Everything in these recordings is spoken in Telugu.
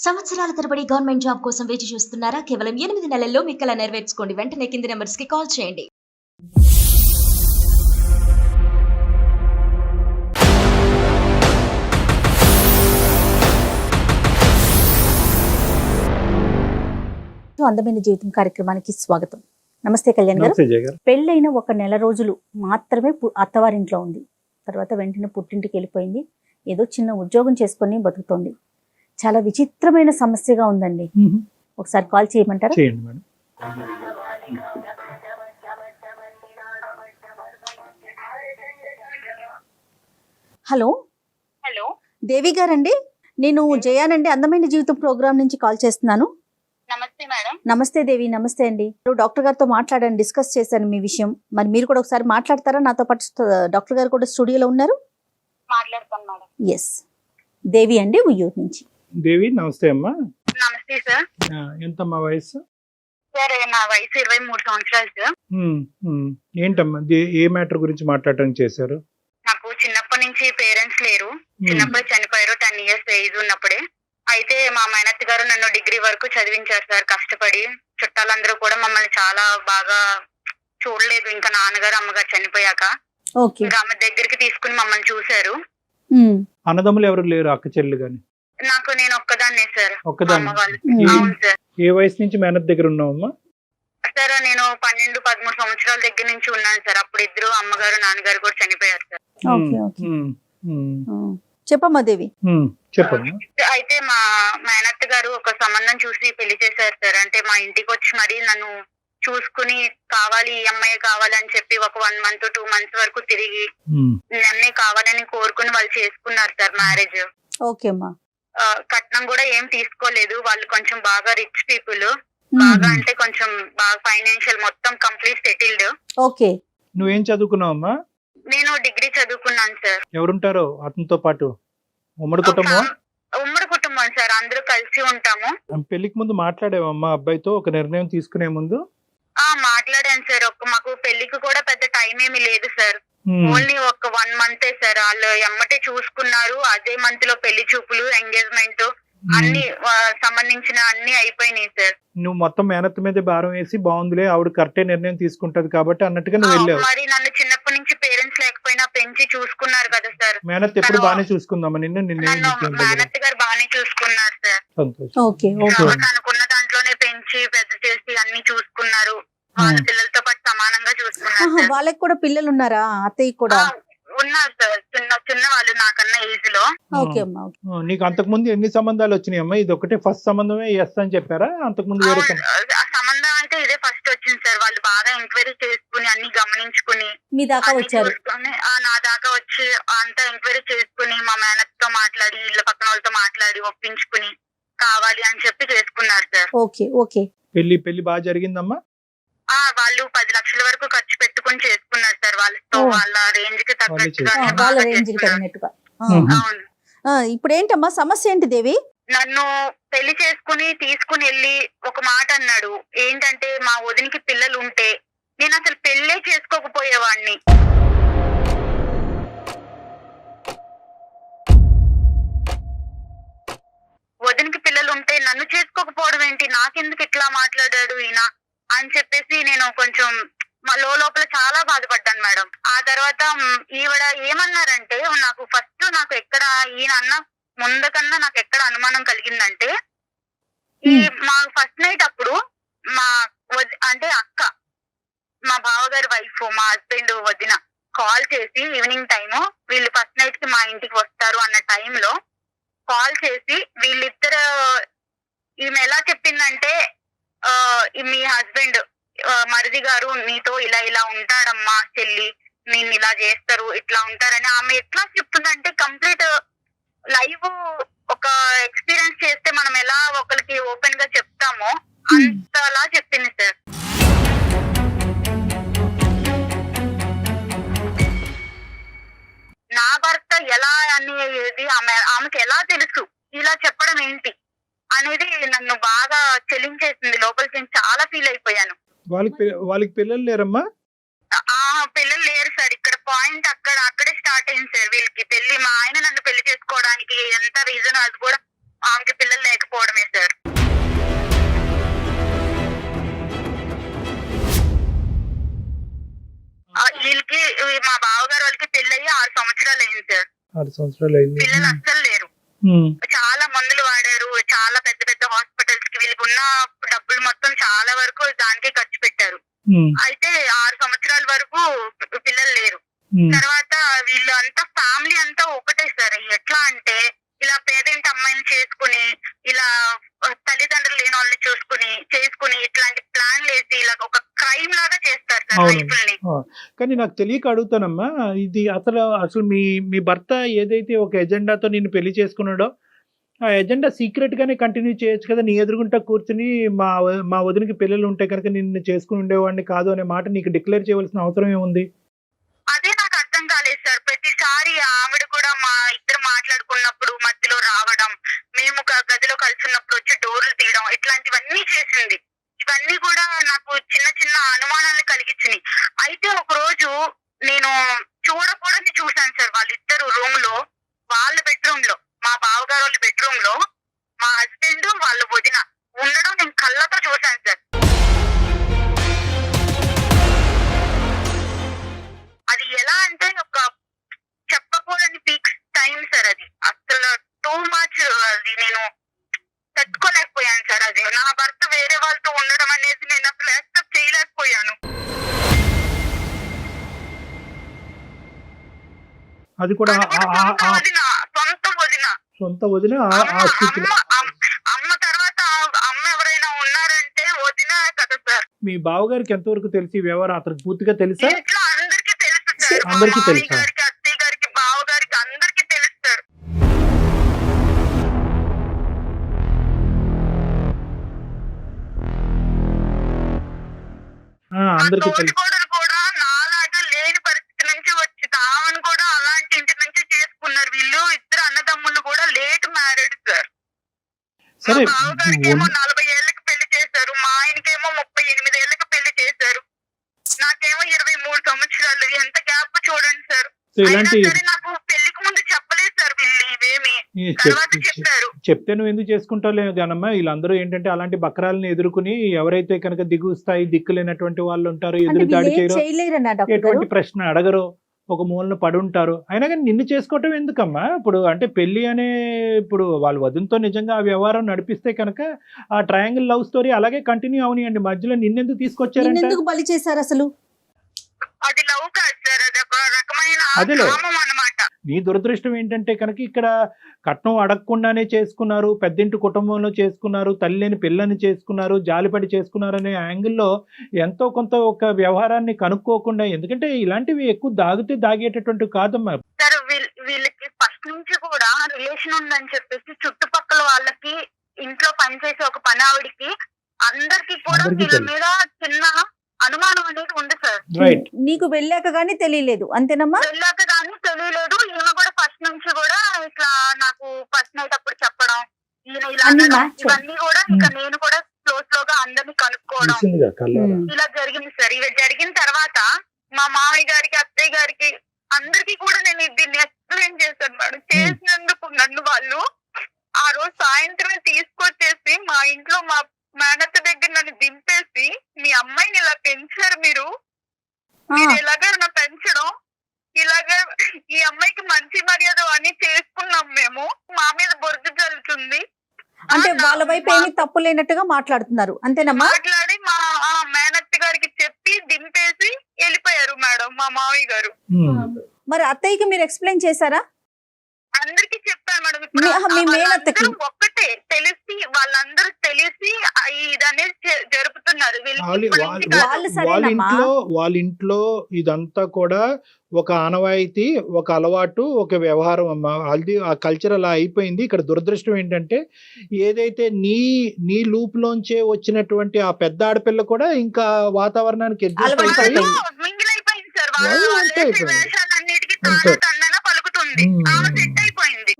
సంవత్సరాల తరబడి గవర్నమెంట్ జాబ్ కోసం వేచి చూస్తున్నారా? కేవలం 8 నెలల్లో మీ కల నెరవేర్చుకోండి. వెంటనే కింది నెంబర్స్ కి కాల్ చేయండి. అందమైన జీవితం కార్యక్రమానికి స్వాగతం. నమస్తే కళ్యాణ్ గారు. పెళ్ళైన ఒక నెల రోజులు మాత్రమే అత్తవారింట్లో ఉంది. తర్వాత వెంటనే పుట్టింటికి వెళ్ళిపోయింది. ఏదో చిన్న ఉద్యోగం చేసుకొని బతుకుతోంది. చాలా విచిత్రమైన సమస్యగా ఉందండి. ఒకసారి కాల్ చేయమంటారా? చేయండి మేడం. హలో హలో, దేవి గారండి, నేను జయానండి, అందమైన జీవితం ప్రోగ్రామ్ నుంచి కాల్ చేస్తున్నాను. నమస్తే మేడం. నమస్తే దేవి. నమస్తే అండి. డాక్టర్ గారితో మాట్లాడాను, డిస్కస్ చేశాను మీ విషయం. మరి మీరు కూడా ఒకసారి మాట్లాడతారా? నాతో పాటు డాక్టర్ గారు కూడా స్టూడియోలో ఉన్నారు. మాట్లాడతాను మేడం. ఎస్, దేవి అండి, ఉయ్యూరు నుంచి. దేవి నమస్తే అమ్మా. నమస్తే సార్. ఎంతమ్మా వయసు? సార్ నా వయసు 23 సంవత్సరాలు సార్. ఏంటమ్మా ఏ మ్యాటర్ గురించి మాట్లాడటం చేశారు? నాకు చిన్నప్పటి నుంచి పేరెంట్స్ లేరు. చిన్నప్పుడు చనిపోయారు, 10 years ఏజ్ ఉన్నప్పుడే. అయితే మా మేనత్త గారు నన్ను డిగ్రీ వరకు చదివించారు సార్ కష్టపడి. చుట్టాలందరూ కూడా మమ్మల్ని చాలా బాగా చూడలేదు. ఇంకా నాన్నగారు అమ్మగారు చనిపోయాక ఇంకా ఆమె దగ్గరికి తీసుకుని మమ్మల్ని చూశారు. అన్నదమ్ములు ఎవరు లేరు? అక్క చెల్లి గాని? నేను ఒక్కదాన్నే సార్. ఒక్కదాన్ని. అవును సార్. ఏ వయసు నుంచి మేనత్ దగ్గర ఉన్నావమ్మా? సార్ నేను 12-13 సంవత్సరాల దగ్గర నుంచి ఉన్నాను సార్. అప్పుడు ఇద్దరు అమ్మగారు నాన్నగారు కూడా చనిపోయారు సార్. చెప్పమ్మా దేవి. చెప్పమ్మా. అయితే మా మేనత్త గారు ఒక సంబంధం చూసి పెళ్లి చేశారు సార్. అంటే మా ఇంటికి వచ్చి మరి నన్ను చూసుకుని కావాలి, ఈ అమ్మాయి కావాలని చెప్పి ఒక 1 month 2 months వరకు తిరిగి నన్నే కావాలని కోరుకుని వాళ్ళు చేసుకున్నారు సార్ మ్యారేజ్. ఓకే అమ్మా. కట్నం కూడా ఏం తీసుకోలేదు. వాళ్ళు కొంచెం బాగా రిచ్ పీపుల్. బాగా అంటే కొంచెం బాగా ఫైనాన్షియల్, మొత్తం కంప్లీట్ సెటిల్డ్. ఓకే. నువ్వేం చదువుకున్నావమ్మా? నేను డిగ్రీ చదువుకున్నాను సార్. ఎవరుంటారో అతనితో పాటు? ఉమ్మడి కుటుంబం? ఉమ్మడి కుటుంబం సార్, అందరూ కలిసి ఉంటాము. పెళ్లికి ముందు మాట్లాడేవమ్మా అబ్బాయితో ఒక నిర్ణయం తీసుకునే ముందు? మాట్లాడాను సార్. మాకు పెళ్లికి కూడా పెద్ద టైం ఏమీ లేదు సార్. ఓన్లీ ఒక 1 month సార్. వాళ్ళు ఎమ్మటే చూసుకున్నారు. అదే మంత్ లో పెళ్లి చూపులు, ఎంగేజ్మెంట్ అన్ని సంబంధించిన అన్ని అయిపోయినాయి సార్. నువ్వు మొత్తం మేనత్ మీద భారం వేసి బాగుందిలే ఆవిడ కరెక్టే నిర్ణయం తీసుకుంటది కాబట్టి అన్నట్టుగా నువ్వు వెళ్ళావు. మరి నన్ను చిన్నప్పటి నుంచి పేరెంట్స్ లేకపోయినా పెంచి చూసుకున్నారు కదా సార్. మేనత్ ఎప్పుడు బాగానే చూసుకుందామా నిన్ను? మేనత్ గారు బాగానే చూసుకున్నారు సార్. తనకున్న దాంట్లోనే పెంచి పెద్ద చేసి అన్ని చూసుకున్నారు. వాళ్ళ పిల్లలతో పాటు సమానంగా చూసుకున్నారు. వాళ్ళకి కూడా పిల్లలు ఉన్నారా? అత్తయ్య కూడా ఉన్నారు సార్. చిన్న వాళ్ళు నాకన్నా ఏజ్ లో. నీకు అంతకు ముందు ఎన్ని సంబంధాలు వచ్చినాయి అమ్మా? ఇది ఒకటే ఫస్ట్ సంబంధమే ఎస్ అని చెప్పారా? అంతకు ముందు వేరే సంబంధం అయితే ఇదే ఫస్ట్ వచ్చింది సార్. వాళ్ళు బాగా ఎంక్వైరీ చేసుకుని అన్ని గమనించుకుని మీ దాకా వచ్చారు. నా దాకా వచ్చి అంతా ఎంక్వైరీ చేసుకుని మా మేనత్తో మాట్లాడి ఇళ్ళ పక్కన వాళ్ళతో మాట్లాడి ఒప్పించుకుని కావాలి అని చెప్పి చేసుకున్నారు సార్. Okay okay. పెళ్లి బాగా జరిగిందమ్మా? వాళ్ళు 10 లక్షల వరకు ఖర్చు పెట్టుకుని చేసుకున్నారు సార్. వాళ్ళతో వాళ్ళ రేంజ్ కి తగ్గట్టుగా. అవును. ఇప్పుడు ఏంటమ్మా సమస్య ఏంటి దేవి? నన్ను పెళ్లి చేసుకుని తీసుకుని వెళ్ళి ఒక మాట అన్నాడు. ఏంటంటే మా వదినికి పిల్లలు ఉంటే నేను అసలు పెళ్లే చేసుకోకపోయేవాడిని. వదినికి పిల్లలు ఉంటే నన్ను చేసుకోకపోవడం ఏంటి, నాకెందుకు ఇట్లా మాట్లాడాడు ఈయన అని చెప్పేసి నేను కొంచెం లోపల చాలా బాధపడ్డాను మేడం. ఆ తర్వాత ఈవిడ ఏమన్నారంటే, నాకు ఎక్కడ ఈయన అన్న ముందు కన్నా నాకు ఎక్కడ అనుమానం కలిగిందంటే, ఈ మా ఫస్ట్ నైట్ అప్పుడు అంటే అక్క, మా బావగారి వైఫ్, మా హస్బెండ్ వదిన కాల్ చేసి ఈవినింగ్ టైము వీళ్ళు ఫస్ట్ నైట్ కి మా ఇంటికి వస్తారు అన్న టైంలో కాల్ చేసి వీళ్ళిద్దరు, ఈమె ఎలా చెప్పిందంటే, మీ హస్బెండ్ మరిది గారు నీతో ఇలా ఉంటాడమ్మా చెల్లి, నిన్ను ఇలా చేస్తారు, ఇట్లా ఉంటారని ఆమె ఎట్లా చెప్తుందంటే, కంప్లీట్ లైవ్ ఒక ఎక్స్పీరియన్స్ చేస్తే మనం ఎలా ఒకరికి ఓపెన్ గా చెప్తామో అంతలా చెప్పింది సార్. నా భర్త ఎలా అనేది ఆమెకి ఎలా తెలుసు, ఇలా చెప్పడం ఏంటి అనేది నన్ను బాగా చెలించేసింది. లోపలికి నేను చాలా ఫీల్ అయిపోయాను. వాళ్ళకి పిల్లలు లేరమ్మా? పిల్లలు లేరు సార్. ఇక్కడ పాయింట్ అక్కడే స్టార్ట్ అయింది సార్. వీళ్ళకి పెళ్లి, మా ఆయన నన్ను పెళ్లి చేసుకోవడానికి ఎంత రీజన్, అది కూడా ఆమెకి పిల్లలు లేకపోవడమే. 6 సంవత్సరాలు అయింది. పిల్లలు అస్సలు లేరు. చాలా మందులు వాడారు, చాలా పెద్ద పెద్ద హాస్పిటల్స్ కి వీళ్ళకి ఉన్న డబ్బులు మొత్తం చాలా వరకు దానికే ఖర్చు పెట్టారు. అయితే 6 సంవత్సరాల వరకు పిల్లలు లేరు. తర్వాత వీళ్ళు అంతా ఫ్యామిలీ అంతా ఒకటే సార్. ఎట్లా అంటే ఇలా పేదింటి అమ్మాయిని చేసుకుని, ఇలా తల్లిదండ్రులు లేని వాళ్ళని చేసుకుని ఇట్లాంటి ప్లాన్లు వేసి ఇలా ఒక క్రైమ్ లాగా చేస్తారు సార్ లైఫ్ ని. కానీ నాకు తెలియక అడుగుతానమ్మా, ఇది అసలు మీ భర్త ఏదైతే ఒక ఎజెండాతో నిన్ను పెళ్లి చేసుకున్నాడో ఆ ఎజెండా సీక్రెట్ గానే కంటిన్యూ చేయొచ్చు కదా. నీ ఎదురుగుంటా కూర్చుని మా వదినకి పిల్లలు ఉంటే కనుక నిన్ను చేసుకుని ఉండేవాడిని కాదు అనే మాట నీకు డిక్లేర్ చేయవలసిన అవసరం ఏముంది? అదే నాకు అర్థం కాలేదు సార్. ప్రతిసారి ఆవిడ కూడా మా ఇద్దరు మాట్లాడుకున్నప్పుడు మధ్యలో రావడం, మేము గదిలో కలిసి ఉన్నప్పుడు వచ్చి డోర్లు తీయడం, ఇట్లాంటివన్నీ చేసింది. ఇవన్నీ కూడా నాకు చిన్న చిన్న అనుమానాలను కలిగించినాయి. అయితే ఒక రోజు నేను చూడకూడని చూశాను సార్. వాళ్ళిద్దరు రూమ్ లో, వాళ్ళ బెడ్రూమ్ లో, మా బావగారు వాళ్ళ బెడ్రూమ్ లో మా హస్బెండ్ వాళ్ళ వదిన ఉండడం నేను కళ్ళతో చూశాను సార్. అది ఎలా అంటే ఒక చెప్పకూడని పీక్ టైం సార్. అది అసలు టూ మచ్. అది నేను తట్టుకోలేకపోయాను సార్. అది నా భర్త వేరే వాళ్ళతో ఉండడం అనేది నేను అసలు యాక్సెప్ట్ చేయలేకపోయాను. అది కూడా సొంత వదిన. అమ్మ తర్వాత అమ్మ ఎవరైనా ఉన్నారంటే వదిన కదా సార్. మీ బావగారికి ఎంతవరకు తెలిసి వ్యవహారం అతనికి పూర్తిగా తెలుసా? ఇంట్లో అందరికీ తెలుసు సార్. అందరికీ తెలుసా? గారికి, అత్తయ్య గారికి, బావ గారికి అందరికీ తెలుసు సార్. అందరికీ తెలుసు. కూడా నాలాగా లేని పరిస్థితి నుంచి వచ్చి తామను కూడా అలాంటి ఇంటి నుంచి చేసుకున్నారు. వీళ్ళు ఇద్దరు అన్నదమ్ములు కూడా లేట్ మ్యారేడ్ సార్. మా సరే, బావగారికేమో 40 ఏళ్ళకి పెళ్లి చేశారు, మా ఆయనకేమో 38 ఏళ్ళకి పెళ్లి చేశారు, నాకేమో 23 సంవత్సరాలు. ఎంత గ్యాప్ చూడండి సార్. ఇలాంటి నాకు పెళ్లికి ముందు చెప్పలేదు సార్ వీళ్ళు ఇవేమి, తర్వాత చెప్పారు. చెప్తే నువ్వు ఎందుకు చేసుకుంటావు కానమ్మా. వీళ్ళందరూ ఏంటంటే అలాంటి బక్రాలను ఎదుర్కొని ఎవరైతే కనుక దిగు స్థాయి దిక్కులేనటువంటి వాళ్ళు ఉంటారో, ఎదురు దాడి చేయరు, ఎటువంటి ప్రశ్న అడగరు, ఒక మూలన పడి ఉంటారు. అయినా కానీ నిన్ను చేసుకోవటం ఎందుకమ్మా? ఇప్పుడు అంటే పెళ్లి అనే ఇప్పుడు వాళ్ళ వదినతో నిజంగా ఆ వ్యవహారం నడిపిస్తే కనుక ఆ ట్రయాంగిల్ లవ్ స్టోరీ అలాగే కంటిన్యూ అవనియండి. మధ్యలో నిన్నెందుకు తీసుకొచ్చారంటే ఎందుకు బలి చేశారు అసలు? అది లవ్ కాదు సార్, అది ఒక రకమైన కామం అన్నమాట. నీ దురదృష్టం ఏంటంటే కనుక ఇక్కడ కట్నం అడగకుండానే చేసుకున్నారు, పెద్దింటి కుటుంబంలో చేసుకున్నారు, తల్లిని పిల్లని చేసుకున్నారు, జాలిపడి చేసుకున్నారు అనే యాంగిల్లో ఎంతో కొంత ఒక వ్యవహారాన్ని కనుక్కోకుండా, ఎందుకంటే ఇలాంటివి ఎక్కువ దాగేటటువంటి కాదమ్మా. సార్ వీళ్ళకి ఫస్ట్ నుంచి కూడా రిలేషన్ ఉందని చెప్పేసి చుట్టుపక్కల వాళ్ళకి, ఇంట్లో పనిచేసే ఒక పని ఆవిడికి, అందరికి కూడా వీళ్ళ మీద చిన్న అనుమానం అనేది ఉంది సార్. నీకు వెళ్ళాక గానీ తెలియలేదు అంతేనమ్మా? వెళ్ళాక గానీ తెలియలేదు. ఈయన కూడా ఫస్ట్ నుంచి కూడా ఇట్లా నాకు ఫస్ట్ నైట్ అప్పుడు చెప్పడం, ఈయన ఇలా ఇవన్నీ కూడా ఇంకా నేను కూడా స్లోగా అందరినీ కనుక్కోవడం ఇలా జరిగింది సార్. ఇవి జరిగిన తర్వాత మా మామయ్య గారికి, అత్తయ్య గారికి అందరికి కూడా నేను దీన్ని ఎక్స్ప్లెయిన్ చేశాను మేడం. చేసినందుకు నన్ను వాళ్ళు ఆ రోజు సాయంత్రమే తీసుకొచ్చేసి మా ఇంట్లో మా మేనత్త దగ్గర నన్ను దింపేసి, మీ అమ్మాయిని ఇలా పెంచారు మీరు ఇలాగే నా పెంచడం, ఇలాగే ఈ అమ్మాయికి మంచి మర్యాద అని చేసుకున్నాం మేము, మా మీద బొరుగు జల్లుతుంది అంటే వాళ్ళ వైపు ఏమీ తప్పు లేనట్టుగా మాట్లాడుతున్నారు అంతేనమ్మా? మాట్లాడి మా మేనత్త గారికి చెప్పి దింపేసి వెళ్ళిపోయారు మేడం మా మావయ్య గారు. మరి అత్తయ్యకి మీరు ఎక్స్ప్లెయిన్ చేశారా? అందరికి చెప్పాను మేడం. మీ మేనత్తకి ఒక్కటే తెలిసి, వాళ్ళందరూ తెలిసి ఇది అనేది జరుపుతున్నారు. వాళ్ళ ఇంట్లో ఇదంతా కూడా ఒక ఆనవాయితీ, ఒక అలవాటు, ఒక వ్యవహారం అమ్మా. అది ఆ కల్చర్ అలా అయిపోయింది. ఇక్కడ దురదృష్టం ఏంటంటే ఏదైతే నీ లూప్ లోంచే వచ్చినటువంటి ఆ పెద్ద ఆడపిల్ల కూడా ఇంకా వాతావరణానికి అడ్జస్ట్ అయిపోయింది.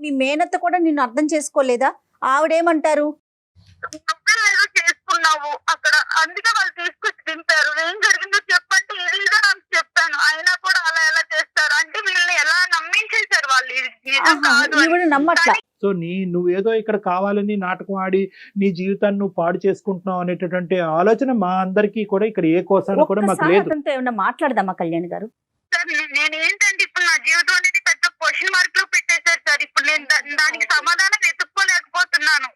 మీ మేనత్త కూడా నిన్ను అర్థం చేసుకోలేదా? ఆవిడేమంటారు? చేసుకున్నావు అక్కడ, అందుకే వాళ్ళు తీసుకొచ్చి దింపారు. ఏం జరిగిందో చెప్పంటే ఏదో నాకు చెప్పాను, అయినా కూడా అలా ఎలా చేస్తారు అంటే వీళ్ళని ఎలా నమ్మించేశారు వాళ్ళు. నమ్మట్లా. సో నువ్వేదో ఇక్కడ కావాలని నాటకం ఆడి నీ జీవితాన్ని నువ్వు పాడు చేసుకుంటున్నావు అనేటటువంటి ఆలోచన మా అందరికీ కూడా ఇక్కడ ఏ కోసాన కూడా మాకు లేదు. ఏమన్నా మాట్లాడదామా కళ్యాణ్ గారు? సార్ నేను ఏంటంటే ఇప్పుడు నా జీవితం అనేది పెద్ద క్వశ్చన్ మార్క్ లో పెట్టేశారు సార్. ఇప్పుడు నేను దానికి సమాధానం వెతుక్కోలేకపోతున్నాను.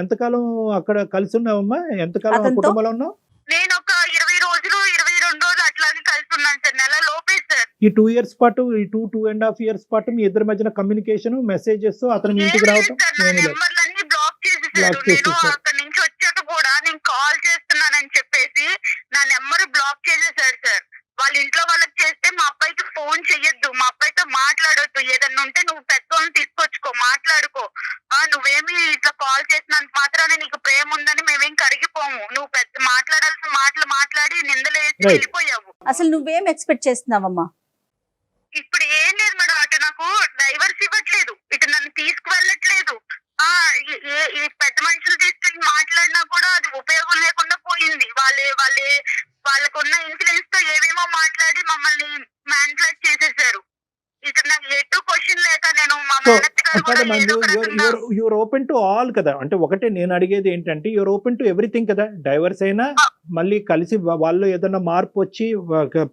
ఎంతకాలం అక్కడ కలిసి ఉన్నావమ్మా? ఎంతకాలం అతనితో? కుటుంబంలో ఉన్నావు? నేను ఒక 20 రోజులు 22 రోజులు అట్లాగే కలిసి ఉన్నాను సార్. నెల లోపే సార్. ఈ 2 years పాటు, ఈ 2.5 years పాటు మీ ఇద్దరి మధ్యన కమ్యూనికేషన్, మెసేజెస్, అతను మీ ఇంటికి రావటం నా ఏమీ లేదు. నెంబర్లన్నీ బ్లాక్ చేసేసారు. Block నేను చేసేసారు. అక్కడి నుంచి వచ్చాక కూడా నేను కాల్ చేస్తున్నానని చెప్పేసి నా నెంబర్ బ్లాక్ చేసేసారు సార్. వాళ్ళ ఇంట్లో వాళ్ళకి చేస్తే మా అబ్బాయికి ఫోన్ చెయ్యొద్దు, మా అబ్బాయితో మాట్లాడొద్దు, ఏదన్నా ఉంటే నువ్వు పెద్దోళ్ళని తీసుకొచ్చుకో, మాట్లాడుకో, నువ్వేమి ఇట్లా కాల్ చేసినంత మాత్రాన నీకు ప్రేమ ఉందని మేమేం కరిగిపోము, నువ్వు పెద్ద మాట్లాడాల్సిన మాటలు మాట్లాడి నిందలేసి Right. వెళ్ళిపోయావు. అసలు నువ్వేం ఎక్స్పెక్ట్ చేస్తున్నావమ్మా? ఇప్పుడు ఏం లేదు మేడం, అటు నాకు డైవర్స్ ఇవ్వట్లేదు, ఇటు నన్ను తీసుకువెళ్ళట్లేదు. ఈ పెద్ద మనుషులు తీసుకెళ్ళి మాట్లాడినా కూడా అది ఉపయోగం లేకుండా పోయింది. వాళ్ళకున్న ఇన్ఫ్లుయెన్స్ తో ఏమేమో మాట్లాడి మమ్మల్ని మ్యానిపులేట్ చేసేసారు. ఇక నాకు ఎటు క్వశ్చన్ లేక నేను మా మేనత్త గారు కూడా ఏదో ఒక రకంగా యువర్ ఓపెన్ టు ఆల్ కదా. అంటే ఒకటే నేను అడిగేది ఏంటంటే, యువర్ ఓపెన్ టు ఎవ్రీథింగ్ కదా. డైవర్స్ అయినా మళ్ళీ కలిసి వాళ్ళు ఏదైనా మార్పు వచ్చి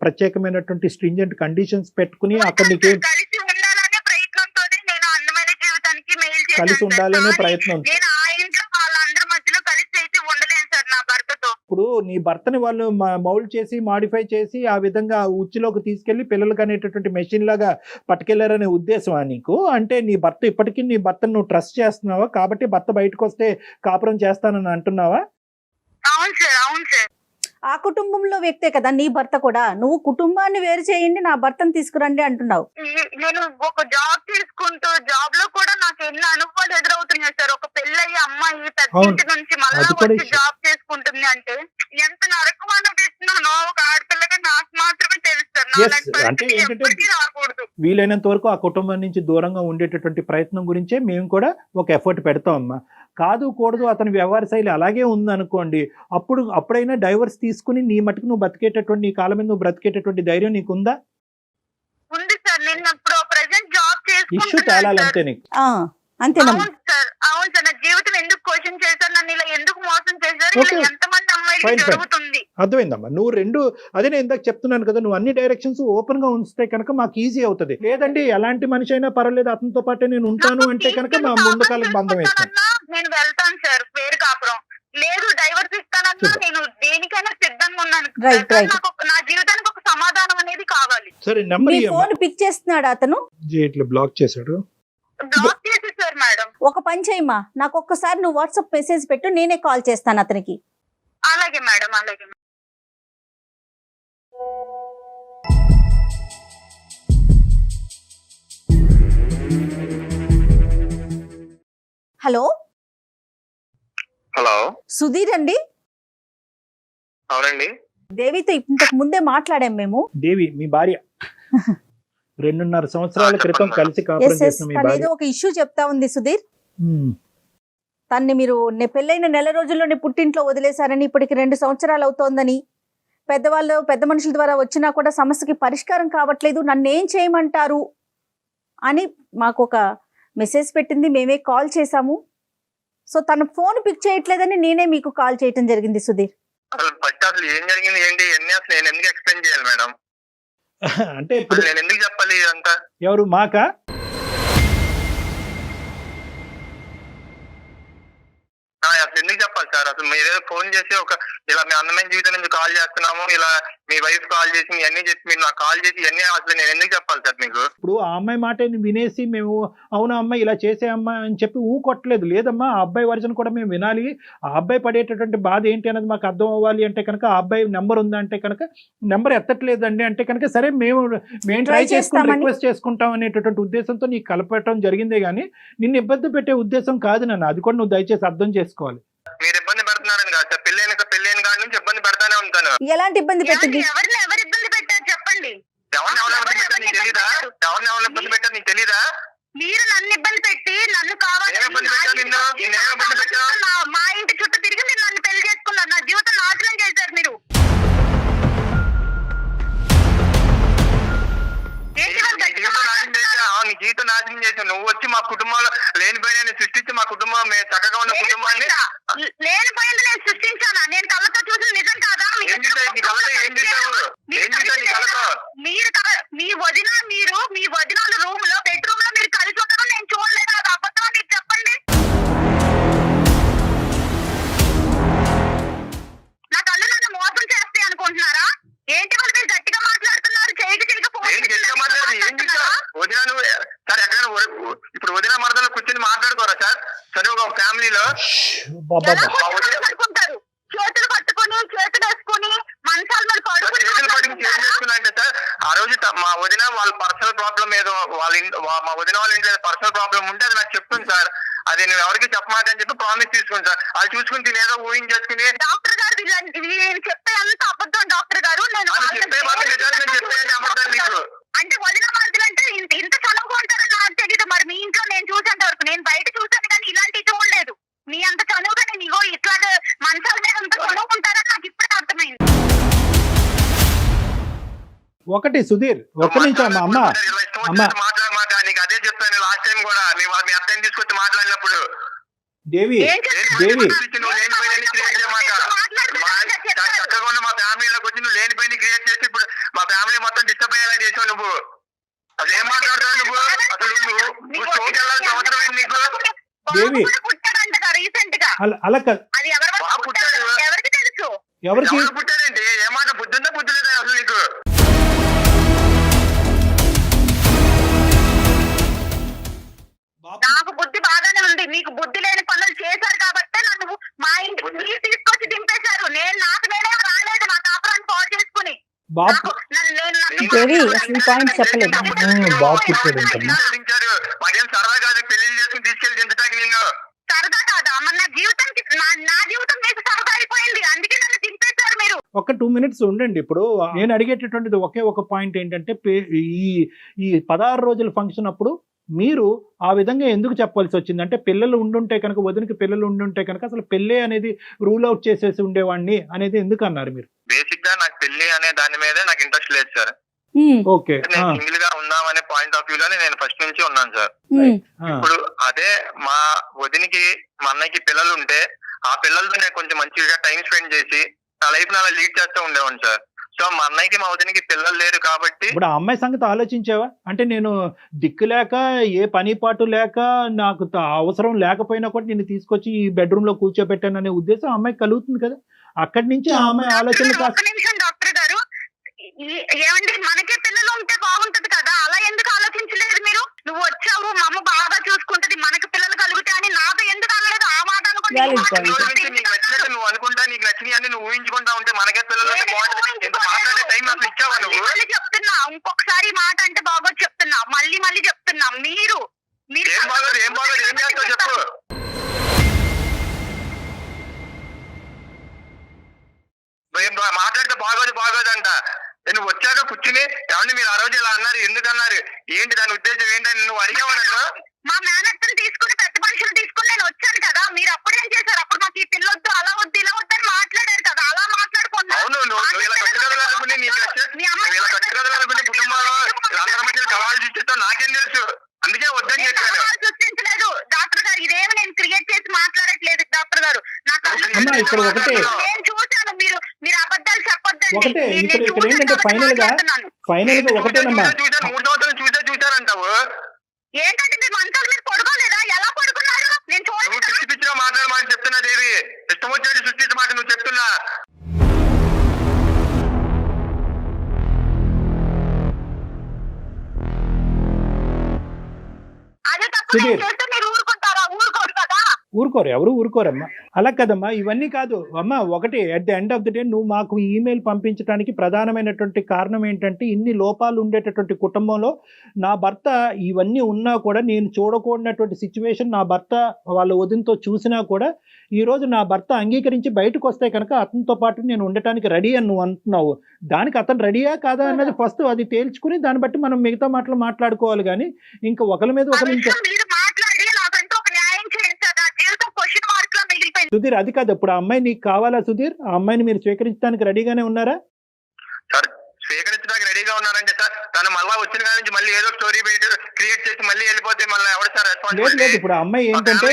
ప్రత్యేకమైనటువంటి స్ట్రింజెంట్ కండిషన్స్ పెట్టుకుని అక్కడ నీకేం కలిసి ఉండాలనే ప్రయత్నంతోనే నేను అందమైన జీవితానికి మెయిల్ కలిసి చేశాను ఉండాలనే సార్. ప్రయత్నం. నేను ఆ ఇంట్లో వాళ్ళందరి మధ్యలో కలిసి అయితే ఉండలేను సార్ నా భర్తతో. ఇప్పుడు నీ భర్తని వాళ్ళు మౌల్డ్ చేసి, మాడిఫై చేసి, ఆ విధంగా ఉచ్చులోకి తీసుకెళ్లి పిల్లలకు అనేటటువంటి మెషిన్ లాగా పట్టుకెళ్లారనే ఉద్దేశమా నీకు? అంటే నీ భర్త ఇప్పటికీ నీ భర్తను నువ్వు ట్రస్ట్ చేస్తున్నావా? కాబట్టి భర్త బయటకు వస్తే కాపురం చేస్తానని అంటున్నావా? అవును సార్, అవును సార్. ఆ కుటుంబంలో వ్యక్తే కదా నీ భర్త కూడా. నువ్వు కుటుంబాన్ని వేరు చేయండి, నా భర్తను తీసుకురండి అంటున్నావు. నేను ఒక జాబ్ చేసుకుంటూ జాబ్ లో కూడా నాకు ఎన్ని అనుభవాలు ఎదురవుతున్నాయి సార్. ఒక పెళ్ళయ్యి అమ్మాయి పెద్దింటి నుంచి మళ్ళా అది కూడా వచ్చి జాబ్ చేసుకుంటుంది అంటే ఎంత నరకం అనిపిస్తున్నానో ఒక ఆడపిల్లగా నాకు మాత్రమే తెలుస్తారు. Yes, అంటే ఏంటంటే ఎప్పటికీ రాకూడదు. వీలైనంత వరకు ఆ కుటుంబం నుంచి దూరంగా ఉండేటటువంటి ప్రయత్నం గురించే మేము కూడా ఒక ఎఫర్ట్ పెడతాం అమ్మా. కాదు కూడదు అతని వ్యవహార శైలి అలాగే ఉందనుకోండి, అప్పుడైనా డైవర్స్ తీసుకుని నీ మటుకు నువ్వు బతికేటటువంటి, నీ కాలం మీద నువ్వు బ్రతికేటటువంటి ధైర్యం నీకుందా? ఉంది సార్. నేను ఇప్పుడు ప్రెసెంట్ జాబ్ ఇష్యూ చేసుకుంటున్నాను తేలాలంతే సార్. నీకు. అంతేనమ్మా. అవును సార్, అవును సార్. నా జీవితం ఎందుకు క్వశ్చన్ చేశారు, నన్ను ఇలా ఎందుకు మోసం చేశారు, ఇలా Okay. ఎంతమంది అమ్మాయిలకి Fine, fine. జరుగుతుంది. అర్థమైందమ్మా. నువ్వు రెండు, అదే నేను ఇందాక చెప్తున్నాను కదా, నువ్వు అన్ని డైరెక్షన్స్ ఓపెన్ గా ఉంచితే కనుక మాకు ఈజీ అవుతుంది. లేదండి ఎలాంటి మనిషి అయినా పర్వాలేదు అతనితో పాటే నేను ఉంటాను నాకు అంటే కనుక మా తీసుకెళ్ళి ముందు కాలకు బంధం వేస్తాను. కాపురం నేను వెళ్తాను సార్, వేరు కాపురం. లేదు డైవర్స్ ఇస్తానన్నా Super. నేను దేనికైనా సిద్ధంగా ఉన్నాను. Right, right. నాకు నా జీవితానికి ఒక సమాధానం అనేది కావాలి. సరే నీ నెంబర్ ఫోన్ పిక్ చేస్తున్నాడు అతను. ఇట్లా బ్లాక్ చేశాడు. బ్లాక్ చేసేసారు మేడం. ఒక పని చేయమ్మా, నాకు ఒక్కసారి నువ్వు వాట్సాప్ మెసేజ్ పెట్టు, నేనే కాల్ చేస్తాను అతనికి. అలాగే మేడం, అలాగే. హలో హలో, సుధీర్ అండి. అవునండి. దేవితో ఇంతకు ముందే మాట్లాడాం మేము. దేవి మీ భార్య 2.5 సంవత్సరాల క్రితం కలిసి కాపురం ఎస్ ఎస్, చేసిన మీ తను భార్య. ఏదో ఒక ఇష్యూ చెప్తా ఉంది సుధీర్. తన్ని మీరు పెళ్ళైన నెల రోజుల్లోనే పుట్టింట్లో వదిలేశారని, ఇప్పటికి 2 సంవత్సరాలు అవుతోందని, పెద్ద మనుషుల ద్వారా వచ్చినా కూడా సమస్యకి పరిష్కారం కావట్లేదు, నన్ను ఏం చేయమంటారు అని మాకు ఒక మెసేజ్ పెట్టింది. మేమే కాల్ చేశాము. సో తన ఫోన్ పిక్ చేయట్లేదని నేనే మీకు కాల్ చేయటం జరిగింది సుధీర్. అసలు ఏం జరిగింది ఏంటి అన్ని అసలు నేను ఎందుకు ఎక్స్ప్లెయిన్ చేయాలి మేడం? అంటే ఇప్పుడు నేను ఎందుకు చెప్పాలి ఇదంతా? ఎవరు మాకా? అసలు ఎందుకు చెప్పాలి సార్? అసలు మీరేదో ఫోన్ చేసి ఇలా మీ అందమైన జీవితం నుంచి కాల్ చేస్తున్నాము, ఇలా మీ వైఫ్ కాల్ చేసి మీ అన్ని చెప్పి మీరు నాకు కాల్ చేసి ఇవన్నీ అసలు నేను ఎందుకు చెప్పాలి సార్ మీకు? ఇప్పుడు ఆ అమ్మాయి మాటని వినేసి మేము అవునా అమ్మాయి ఇలా చేసే అమ్మాయి అని చెప్పి కొట్టలేదు. లేదమ్మా, ఆ అబ్బాయి వర్జన్ కూడా మేము వినాలి. ఆ అబ్బాయి పడేటటువంటి బాధ ఏంటి అనేది మాకు అర్థం అవ్వాలి. అంటే కనుక ఆ అబ్బాయి నెంబర్ ఉందంటే కనుక నెంబర్ ఎత్తట్లేదండి అంటే కనుక సరే మేము ట్రై చేసుకుని రిక్వెస్ట్ చేసుకుంటాం అనేటటువంటి ఉద్దేశంతో నీకు కలపటం జరిగిందే కానీ నిన్ను ఇబ్బంది పెట్టే ఉద్దేశం కాదు నాన్న. అది కూడా నువ్వు దయచేసి అర్థం చేసుకోవాలి. మీరు ఇబ్బంది పెడుతున్నారని కాదు సార్, పెళ్ళైన కాడి నుంచి ఇబ్బంది పెడతానే ఉంటాను. ఎలాంటి ఇబ్బంది పెట్టింది? ఎవరు ఇబ్బంది పెట్టారు చెప్పండి. ఎవరిని ఇబ్బంది పెట్టారు నీకు తెలీదా? ఎవరిని ఇబ్బంది పెట్టారు నీకు తెలీదా? మీరు నన్ను ఇబ్బంది పెట్టి నన్ను కావాలి నేను ఇబ్బంది పెట్టాను నిన్ను? నిన్నేం ఇబ్బంది పెట్టాను? మా ఇంటి చుట్టూ తిరిగి మీరు నన్ను పెళ్లి చేసుకున్నారు. నా జీవితం నాశనం చేశారు మీరు. నీ జీవితం నాశనం చేసావు. నువ్వు వచ్చి మా కుటుంబంలో లేనిపోయిన సృష్టించి మా కుటుంబం మేము చక్కగా ఉన్న కుటుంబాన్ని లేనిపోయింది నేను సృష్టించానా? నేను కళ్ళతో చూసిన నిజం కాదా? ఏం చూసావు? నీ కళ్ళతో ఏం చూసావు? ఏం చూసావు నీ కళ్ళతో? మీ వదిన మీ వదినాలు బాబా పడుకుంటారు, చేతులు పట్టుకుని చేతులు వేసుకుని మంచాల మీద చేతులు పట్టుకుని ఏం చేసుకున్నా అంటే సార్, ఆ రోజు మా వదిన వాళ్ళ పర్సనల్ ప్రాబ్లం ఏదో మా వదిన వాళ్ళ ఇంట్లో పర్సనల్ ప్రాబ్లం ఉంటే అది నాకు చెప్తుంది సార్. అది నువ్వు ఎవరికి చెప్పమాకని చెప్పి ప్రామిస్ తీసుకుని సార్. అది చూసుకుని తిని ఏదో ఊహించేసుకుని డాక్టర్ గారు నేను చెప్పే అంత అబద్ధం డాక్టర్ గారు. నేను చెప్పే అబద్ధం నీకు అంటే వదిన వాళ్ళంటే ఇంత చనువుగా ఉంటారని నాకు తెలియదు. మరి మీ ఇంట్లో నేను చూసేంత వరకు, నేను బయట చూసాను కానీ ఇలాంటివి చూడలేదు. మీ అంత చనువుగా నేను ఇగో ఇట్లాగా మంచాల మీద అంత చనువుకుంటారని నాకు ఇప్పుడే అర్థమైంది. ఒకటి సుధీర్, ఒక్క నిమిషం అమ్మ మాట్లాడమాక, నీకు అదే చెప్పాను లాస్ట్ టైం కూడా. మీ అత్తని తీసుకొచ్చి మాట్లాడినప్పుడు దేవి నువ్వు లేనిపోయిన క్రియేట్ చేయమాక. చక్కగా ఉన్న మా ఫ్యామిలీలోకి వచ్చి నువ్వు లేనిపోయిన క్రియేట్ చేసి ఇప్పుడు మా ఫ్యామిలీ మొత్తం డిస్టర్బ్ అయ్యేలా చేసావు నువ్వు. అసలు ఏం మాట్లాడుతున్నావు నువ్వు? అసలు నువ్వు షోకి వెళ్ళాల్సిన అవసరం ఏంటి నీకు? దేవి రీసెంట్ గా అలా అది ఎవరికి తెలుసు? ఎవరికి పుట్టాడండి? ఏమాట బుద్ధి ఉందా బుద్ధి లేదా అసలు నీకు? నాకు బుద్ధి బాగానే ఉంది, మీకు బుద్ధి లేని పనులు చేశారు కాబట్టి నన్ను మా ఇంటికి మీరు తీసుకొచ్చి దింపేశారు. నాకు నేనే రాలేదు నా కాపురాన్ని పాడు చేసుకుని. మరేం సరదా కాదు పెళ్లి చేసుకుని తీసుకెళ్లి దించడానికి నిన్ను. సరదా కాదా? మరి నా జీవితానికి నా జీవితం మీకు సరదా అయిపోయింది, అందుకే నన్ను దింపేశారు మీరు. ఒక 2 minutes ఉండండి. ఇప్పుడు నేను అడిగేటటువంటిది ఒకే ఒక పాయింట్ ఏంటంటే, ఈ 16 రోజుల ఫంక్షన్ అప్పుడు మీరు ఆ విధంగా ఎందుకు చెప్పాల్సి వచ్చింది? అంటే పిల్లలు ఉండుంటే కనుక, వదినకి పిల్లలు ఉండుంటే కనుక అసలు పెళ్ళి అనేది రూల్ అవుట్ చేసేసి ఉండేవాడిని అనేది ఎందుకు అన్నారు మీరు? బేసిక్ గా నాకు పెళ్లి అనే దాని మీద నాకు ఇంట్రెస్ట్ లేదు సార్. ఓకే, నేను సింగిల్ గా ఉందామనే పాయింట్ ఆఫ్ వ్యూ లోనే నేను ఫస్ట్ నుంచి ఉన్నాను సార్. ఇప్పుడు అదే మా వదినికి మా అన్నయ్యకి పిల్లలు ఉంటే ఆ పిల్లలతో నేను కొంచెం మంచిగా టైం స్పెండ్ చేసి నా లైఫ్ అలా లీడ్ చేస్తూ ఉండేవాడిని సార్. సో మా అన్నయ్యకి మా వదినికి పిల్లలు లేరు కాబట్టి. ఇప్పుడు ఆ అమ్మాయి సంగతి ఆలోచించావా? అంటే నేను దిక్కు లేక, ఏ పని పాటు లేక, నాకు అవసరం లేకపోయినా కూడా నేను తీసుకొచ్చి ఈ బెడ్రూమ్ లో కూర్చోబెట్టాను అనే ఉద్దేశం ఆ అమ్మాయి కలుగుతుంది కదా. అక్కడి నుంచి ఆ అమ్మాయి ఆలోచన. డాక్టర్ గారు ఏమండి, మనకే పిల్లలు ఉంటే బాగుంటది కదా, అలా ఎందుకు ఆలోచించలేదు మీరు? నువ్వు వచ్చావు, మా అమ్మ బాగా చూసుకుంటది, మనకి పిల్లలు కలుగుతా అని నాతో ఎందుకు అనలేదు? ఆ మాట అనుకుంటే నీకు నచ్చినట్టు నువ్వు అనుకుంటా, నీకు నచ్చినవి అన్ని నువ్వు ఊహించుకుంటా ఉంటే మనకే పిల్లలు బాగుంటది. మాట్లాడే టైం అసలు ఇచ్చావా నువ్వు? చెప్తున్నా, ఇంకొకసారి మాట అంటే బాగోదు చెప్తున్నా, మళ్ళీ చెప్తున్నా. మీరు ఏం బాగోదు ఏం చేస్తావు చెప్పు. మాట్లాడితే బాగోదు అంట. నువ్వు వచ్చాక కూర్చుని ఏమంటే మీరు ఆ రోజు ఇలా అన్నారు, ఎందుకు అన్నారు, ఏంటి దాని ఉద్దేశం ఏంటని నువ్వు అడిగావా నన్ను? మా మేనత్తను తీసుకుని పెద్ద మనుషులు తీసుకుని నేను వచ్చాను కదా, మీరు అప్పుడేం చేశారు? అప్పుడు మాకు ఈ పిల్లొద్దు, అలా వద్దు, ఇలా వద్దు అని మాట్లాడారు కదా, అలా మాట్లాడుకున్నా. అవును, నువ్వు ఇలా కట్టుకదలనుకుని ఇలా కట్టుకదలనుకుని కుటుంబంలో అందరి మధ్య సవాళ్ళు చూపిస్తావు, నాకేం తెలుసు? అందుకే వద్దని చెప్పాను. సృష్టించలేదు డాక్టర్ గారు, ఇదేమి నేను క్రియేట్ చేసి మాట్లాడట్లేదు డాక్టర్ గారు. నేను చూశాను, మీరు అబద్ధాలు చెప్పొద్దండి. ఒకటే ఇక్కడ ఏంటంటే ఫైనల్ గా ఒకటేనమ్మా. 3 సంవత్సరాలు చూసారంటావు. ఏంటంటే మీరు మంచాల మీద పడుకోలేదా? ఎలా పడుకున్నారు? నేను పిచ్చి పిచ్చిగా మాట్లాడమని చెప్తున్నా దేవి. ఇష్టం వచ్చినట్టు సృష్టించమాట నువ్వు చెప్తున్నా. అదే తప్పు చేస్తే మీరు ఊరుకుంటారా? ఊరుకోరు కదా. ఊరుకోరు, ఎవరు ఊరుకోరమ్మా. అలా కదమ్మా, ఇవన్నీ కాదు అమ్మా. ఒకటి, at the end of the day నువ్వు మాకు ఈమెయిల్ పంపించడానికి ప్రధానమైనటువంటి కారణం ఏంటంటే, ఇన్ని లోపాలు ఉండేటటువంటి కుటుంబంలో నా భర్త ఇవన్నీ ఉన్నా కూడా నేను చూడకూడనటువంటి సిచ్యువేషన్ నా భర్త వాళ్ళ వదినతో చూసినా కూడా ఈరోజు నా భర్త అంగీకరించి బయటకు వస్తే కనుక అతనితో పాటు నేను ఉండటానికి రెడీ అని నువ్వు అంటున్నావు. దానికి అతను రెడీయా కాదా అన్నది ఫస్ట్ అది తేల్చుకుని దాన్ని బట్టి మనం మిగతా మాటలు మాట్లాడుకోవాలి. కానీ ఇంకా ఒకరి మీద ఒకరు సుధీర్, అది కాదు. ఇప్పుడు ఆ అమ్మాయి నీకు కావాలా సుధీర్? ఆ అమ్మాయిని మీరు స్వీకరించడానికి రెడీగానే ఉన్నారా? సార్ స్వీకరించడానికి రెడీగా ఉన్నారంటే సార్, తను మళ్ళీ వచ్చిన కాడి నుంచి మళ్ళీ ఏదో స్టోరీ క్రియేట్ చేసి మళ్ళీ వెళ్ళిపోతే మళ్ళీ ఎవరు సార్ రెస్పాన్స్? లేదు, ఇప్పుడు అమ్మాయి ఏంటంటే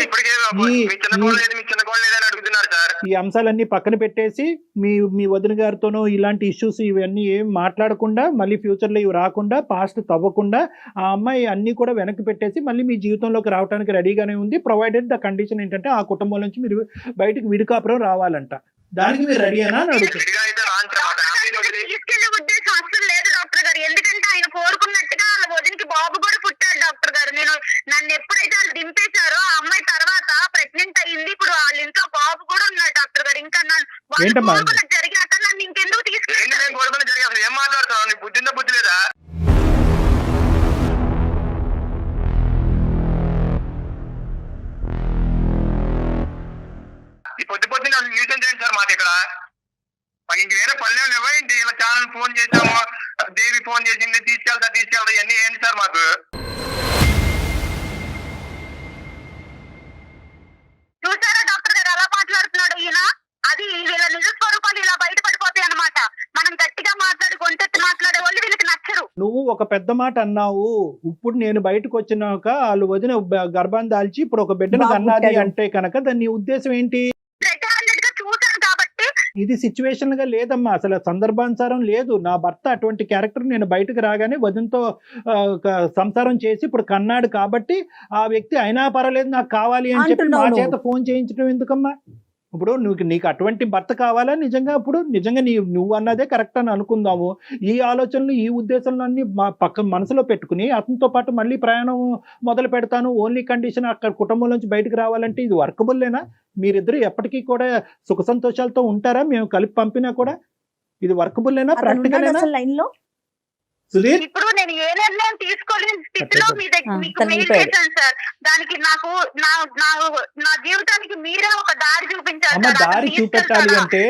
ఈ అంశాలన్నీ పక్కన పెట్టేసి మీ వదిన గారితోనో ఇలాంటి ఇష్యూస్ ఇవన్నీ ఏం మాట్లాడకుండా, మళ్ళీ ఫ్యూచర్లో ఇవి రాకుండా, పాస్ట్ తవ్వకుండా ఆ అమ్మాయి అన్ని కూడా వెనక్కి పెట్టేసి మళ్ళీ మీ జీవితంలోకి రావడానికి రెడీగానే ఉంది. ప్రొవైడెడ్ ద కండిషన్ ఏంటంటే ఆ కుటుంబం నుంచి మీరు బయటకు విడికాపురం రావాలంట. దానికి మీరు రెడీనా అని అడుగుతారు. లేదు డాక్టర్ గారు, ఎందుకంటే ఆయన కోరుకున్నట్టుగా వాళ్ళ వదినికి బాబు కూడా పుట్టాడు డాక్టర్ గారు. నన్ను ఎప్పుడైతే వాళ్ళు దింపేశారో ఆ అమ్మాయి తర్వాత ప్రెగ్నెంట్ అయ్యింది. ఇప్పుడు వాళ్ళ ఇంట్లో బాబు కూడా ఉన్నాడు డాక్టర్ గారు. ఇంకా ఏంటమ్మా? జరిగాక నన్ను ఇంకెందుకు తీసుకెళ్ళి ఏం మాట్లాడుతున్నావు? నీకు బుద్ధిందా బుద్ధి లేదా? ఈ పొద్దు పొద్దున్న న్యూసెన్స్ ఏంటి సార్ మాది ఇక్కడ? మాకు ఇంక వేరే పల్లె ఇవ్వండి. ఇలా ఛానల్ ఫోన్ చేసాము, దేవి ఫోన్ చేసింది, తీసుకెళ్తా ఇవన్నీ ఏంటి సార్ మాకు? చూసారా డాక్టర్ గారు ఎలా మాట్లాడుతున్నాడు ఈయన? అది వీళ్ళ నిజ స్వరూపాలు ఇలా బయటపడిపోతాయి అన్నమాట. మనం గట్టిగా మాట్లాడి గొంతెత్తి మాట్లాడే వాళ్ళు వీళ్ళకి నచ్చరు. నువ్వు ఒక పెద్ద మాట అన్నావు. ఇప్పుడు నేను బయటకు వచ్చినాక వాళ్ళు వదిన గర్భాన్ని దాల్చి ఇప్పుడు ఒక బిడ్డను కన్నది అంటే కనుక దాని ఉద్దేశం ఏంటి? చూసాను కాబట్టి ఇది సిచ్యువేషన్ గా లేదమ్మా, అసలు సందర్భానుసారం లేదు. నా భర్త అటువంటి క్యారెక్టర్ నేను బయటకు రాగానే వదినతో సంసారం చేసి ఇప్పుడు కన్నాడు కాబట్టి ఆ వ్యక్తి అయినా పర్వాలేదు నాకు కావాలి అని చెప్పి మా చేత ఫోన్ చేయించడం ఎందుకమ్మా? ఇప్పుడు నీకు అటువంటి భర్త కావాలా? నిజంగా నువ్వు అన్నదే కరెక్ట్ అని అనుకుందాము. ఈ ఆలోచనలు ఈ ఉద్దేశాలు అన్ని మా పక్క మనసులో పెట్టుకుని అతనితో పాటు మళ్ళీ ప్రయాణం మొదలు పెడతాను, ఓన్లీ కండిషన్ అక్కడ కుటుంబం నుంచి బయటకు రావాలంటే ఇది వర్కబుల్లేనా? మీరిద్దరు ఎప్పటికీ కూడా సుఖ సంతోషాలతో ఉంటారా? మేము కలిపి పంపినా కూడా ఇది వర్కబుల్లేనా? ప్రాక్టికల్ లైన్ లో సుధీర్ ఇప్పుడు నేను ఏ నిర్ణయం తీసుకోలేని స్థితిలో మీకు మెయిల్ చేశాను సార్. దానికి నాకు నా జీవితానికి మీరే ఒక దారి చూపించారు. దారి చూపెట్టాలి అంటే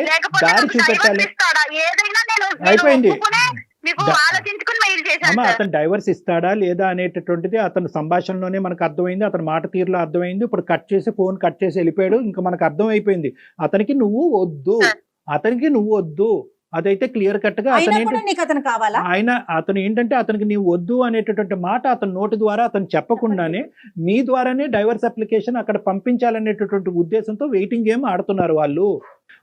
దారి చూపెట్టాలి. ఏదైనా నేను అయిపోయింది. మీకు ఆలోచించుకుని మెయిల్ చేశాను. అతను డైవర్స్ ఇస్తాడా లేదా అనేటటువంటిది అతని సంభాషణలోనే మనకు అర్థమైంది, అతని మాట తీరులో అర్థమైంది. ఇప్పుడు ఫోన్ కట్ చేసి వెళ్ళిపోయాడు. ఇంకా మనకు అర్థం అయిపోయింది అతనికి నువ్వు వద్దు. అదైతే క్లియర్ కట్ గా అతను ఏంటంటే అతనికి నీవు వద్దు అనేటటువంటి మాట అతని నోటి ద్వారా అతను చెప్పకుండానే మీ ద్వారానే డైవర్స్ అప్లికేషన్ అక్కడ పంపించాలనేటటువంటి ఉద్దేశంతో వెయిటింగ్ గేమ్ ఆడుతున్నారు వాళ్ళు.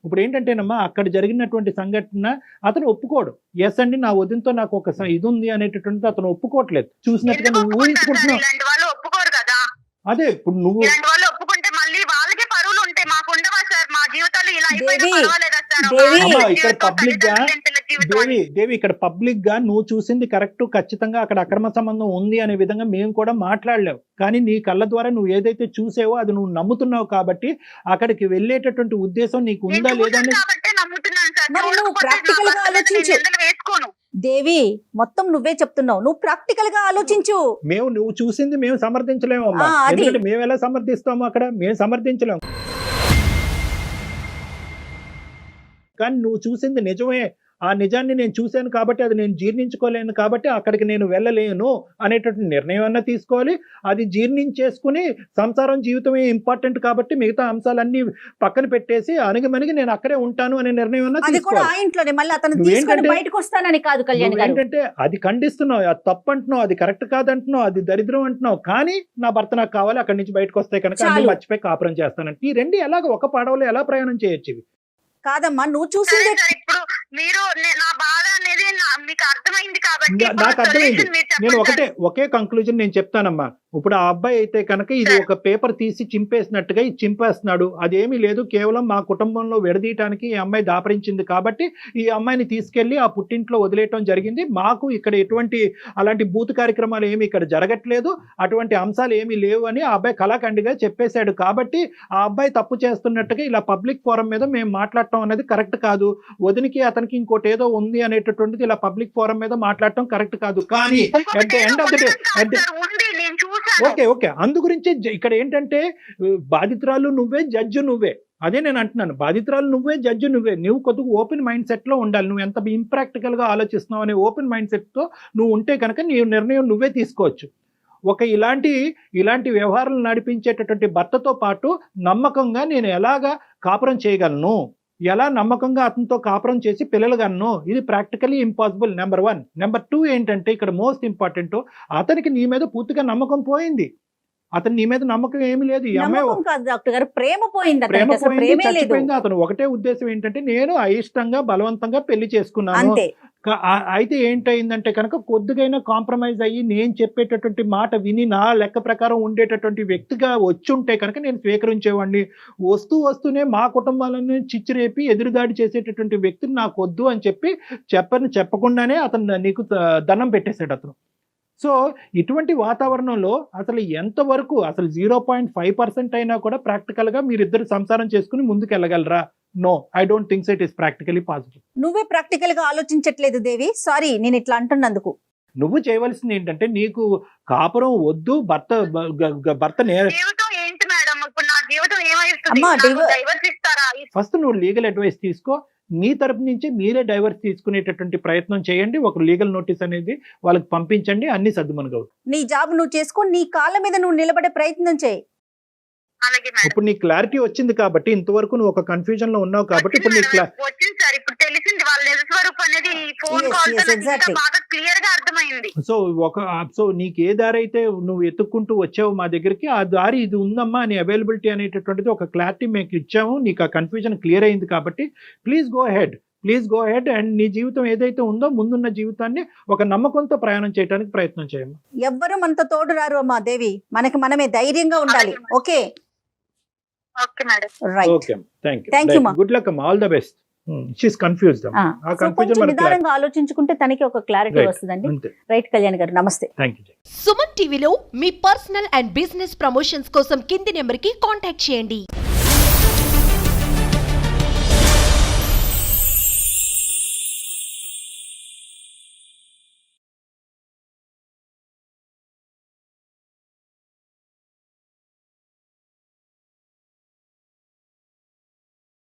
ఇప్పుడు ఏంటంటేనమ్మా అక్కడ జరిగినటువంటి సంఘటన అతను ఒప్పుకోడు. ఎస్ అండి నా వదినతో నాకు ఒక ఇది ఉంది అనేటటువంటిది అతను ఒప్పుకోవట్లేదు. చూసినట్టుగా నువ్వు ఊహించుకుంటున్నావు. అదే ఇప్పుడు నువ్వు ఒప్పుకుంటే మళ్ళీ వాళ్ళకే పరువులు ఉంటాయి, మాకు ఉండవా సార్? మా జీవితాలు ఇలా ఇక్కడ పబ్లిక్ గా దేవి ఇక్కడ పబ్లిక్ గా నువ్వు చూసింది కరెక్ట్, ఖచ్చితంగా అక్కడ అక్రమ సంబంధం ఉంది అనే విధంగా మేము కూడా మాట్లాడలేవు. కానీ నీ కళ్ళ ద్వారా నువ్వు ఏదైతే చూసావో అది నువ్వు నమ్ముతున్నావు కాబట్టి అక్కడికి వెళ్ళేటటువంటి ఉద్దేశం నీకు ఉందా లేదా అని ప్రాక్టికల్ గా ఆలోచించు. దేవి మొత్తం నువ్వే చెప్తున్నావు, నువ్వు ప్రాక్టికల్ గా ఆలోచించు. నువ్వు చూసింది మేము సమర్థించలేము అమ్మా, ఎందుకంటే మేము ఎలా సమర్థిస్తాము? అక్కడ మేము సమర్థించలేము. కానీ నువ్వు చూసింది నిజమే, ఆ నిజాన్ని నేను చూశాను కాబట్టి అది నేను జీర్ణించుకోలేను కాబట్టి అక్కడికి నేను వెళ్ళలేను అనేటటువంటి నిర్ణయం అన్నా తీసుకోవాలి. అది జీర్ణించేసుకుని సంసారం జీవితమే ఇంపార్టెంట్ కాబట్టి మిగతా అంశాలన్నీ పక్కన పెట్టేసి అణిగిమణిగి నేను అక్కడే ఉంటాను అనే నిర్ణయం అన్నా తీసుకోవాలి. ఏంటంటే అది ఖండిస్తున్నావు, అది తప్పు అంటున్నావు, అది కరెక్ట్ కాదంటున్నావు, అది దరిద్రం అంటున్నావు. కానీ నా భర్త నాకు కావాలి, అక్కడి నుంచి బయటకు వస్తే కనుక అన్ని మర్చిపోయి కాపురం చేస్తానంటే ఈ రెండు ఎలాగ ఒక పడవలో ఎలా ప్రయాణం చేయొచ్చు? ఇవి కాదమ్మా నువ్వు చూసింది. ఇప్పుడు మీరు నా బాధ అనేది మీకు అర్థమైంది కాబట్టి నాకు అర్థమైంది. నేను ఒకే కంక్లూజన్ నేను చెప్తానమ్మా. ఇప్పుడు ఆ అబ్బాయి అయితే కనుక ఇది ఒక పేపర్ తీసి చింపేసినట్టుగా ఇది చింపేస్తున్నాడు. అదేమీ లేదు, కేవలం మా కుటుంబంలో విడదీయటానికి ఈ అమ్మాయి దాపరించింది కాబట్టి ఈ అమ్మాయిని తీసుకెళ్లి ఆ పుట్టింట్లో వదిలేయటం జరిగింది. మాకు ఇక్కడ ఎటువంటి అలాంటి బూత్ కార్యక్రమాలు ఏమి ఇక్కడ జరగట్లేదు, అటువంటి అంశాలు ఏమీ లేవు అని ఆ అబ్బాయి కళాఖండిగా చెప్పేశాడు. కాబట్టి ఆ అబ్బాయి తప్పు చేస్తున్నట్టుగా ఇలా పబ్లిక్ ఫోరం మీద మేము మాట్లాడటం అనేది కరెక్ట్ కాదు. వదినికి అతనికి ఇంకోటి ఏదో ఉంది అనేటటువంటిది ఇలా పబ్లిక్ ఫోరం మీద మాట్లాడటం కరెక్ట్ కాదు. కానీ at the end of the day okay అందు గురించి ఇక్కడ ఏంటంటే బాధితురాలు నువ్వే, జడ్జి నువ్వే. అదే నేను అంటున్నాను, బాధితురాలు నువ్వే, జడ్జి నువ్వే. నువ్వు కొద్దిగా ఓపెన్ మైండ్ సెట్ లో ఉండాలి. నువ్వు ఎంత ఇంప్రాక్టికల్ గా ఆలోచిస్తున్నావు అనే ఓపెన్ మైండ్ సెట్ తో నువ్వు ఉంటే కనుక నీ నిర్ణయం నువ్వే తీసుకోవచ్చు. ఇలాంటి వ్యవహారాలు నడిపించేటటువంటి భర్తతో పాటు నమ్మకంగా నేను ఎలాగా కాపురం చేయగలను, ఎలా నమ్మకంగా అతనితో కాపురం చేసి పిల్లలు కన్ను, ఇది ప్రాక్టికలీ ఇంపాసిబుల్. నెంబర్ 1. నెంబర్ 2 ఏంటంటే ఇక్కడ మోస్ట్ ఇంపార్టెంట్, అతనికి నీ మీద పూర్తిగా నమ్మకం పోయింది. అతను నీ మీద నమ్మకం ఏమి లేదు. ఈ అమ్మాయి ప్రేమ పోయింది, చచ్చిపోయింది. అతను ఒకటే ఉద్దేశం ఏంటంటే నేను అయిష్టంగా బలవంతంగా పెళ్లి చేసుకున్నాను. అయితే ఏంటయిందంటే కనుక కొద్దిగైనా కాంప్రమైజ్ అయ్యి నేను చెప్పేటటువంటి మాట విని నా లెక్క ప్రకారం ఉండేటటువంటి వ్యక్తిగా వచ్చి ఉంటే కనుక నేను స్వీకరించేవాడిని. వస్తూనే మా కుటుంబాలను చిచ్చిరేపి ఎదురుదాడి చేసేటటువంటి వ్యక్తిని నాకు వద్దు అని చెప్పి చెప్పకుండానే అతను నీకు దండం పెట్టేశాడు. అతను సో ఇటువంటి వాతావరణంలో అసలు ఎంతవరకు అసలు 0.5% అయినా కూడా ప్రాక్టికల్ గా మీరిద్దరు సంసారం చేసుకుని ముందుకు వెళ్ళగలరా? No, I don't think it is practically possible. నువ్వే ప్రాక్టికల్ గా ఆలోచించట్లేదు దేవి. సారీ నేను ఇట్లా అంటున్నందుకు. నువ్వు చేయవలసింది ఏంటంటే నీకు కాపురం వద్దు, భర్త జీవితం ఏంటి మేడం? ఇప్పుడు నా జీవితం అమ్మా, ఏమైస్తుంది? డైవర్స్ ఇస్తారా? ఫస్ట్ నువ్వు లీగల్ అడ్వైస్ తీసుకో. మీ తరపు నుంచి మీరే డైవర్స్ తీసుకునేటటువంటి ప్రయత్నం చేయండి. ఒక లీగల్ నోటీస్ అనేది వాళ్ళకి పంపించండి, అన్ని సర్దుమనుగవు. నీ జాబ్ నువ్వు చేసుకో, నీ కాళ్ళ మీద నువ్వు నిలబడే ప్రయత్నం చేయి. అలాగే మేడం. ఇప్పుడు నీ క్లారిటీ వచ్చింది కాబట్టి, ఇంతవరకు నువ్వు ఒక కన్ఫ్యూజన్ లో ఉన్నావు కాబట్టి ఇప్పుడు నీ వచ్చింది సార్. ఇప్పుడు తెలిసింది వాళ్ళ నిజ స్వరూపం అనేది phone Yes, call yes, exactly. బాగా క్లియర్ గా అర్థమైంది. సో నీకు ఏ దారి అయితే నువ్వు ఎత్తుక్కుంటూ వచ్చావు మా దగ్గరికి, ఆ దారి ఇది ఉందమ్మా అని అవైలబిలిటీ అనేటటువంటిది ఒక క్లారిటీ మీకు ఇచ్చాము. నీకు ఆ కన్ఫ్యూజన్ క్లియర్ అయింది కాబట్టి ప్లీజ్ గో హెడ్ అండ్ నీ జీవితం ఏదైతే ఉందో ముందున్న జీవితాన్ని ఒక నమ్మకంతో ప్రయాణం చేయడానికి ప్రయత్నం చేయమ్మా. ఎవ్వరు మనతో తోడు రారు అమ్మా దేవి. మనకి మనమే ధైర్యంగా ఉండాలి. Okay okay madam. Right. Okay, thank Thank you, you. ma. Good luck అమ్మా, all the best. She's confused అమ్మా. ఆ సో కన్ఫ్యూజన్ కొంచెం మనకి నిదానంగా ఆలోచించుకుంటే తనకి ఒక క్లారిటీ Right. వస్తుందండి. అంతే. రైట్ కళ్యాణ్ గారు, నమస్తే. Thank you. సుమన్ టీవీలో మీ పర్సనల్ అండ్ బిజినెస్ ప్రమోషన్స్ కోసం కింది నెంబర్కి కాంటాక్ట్ చేయండి.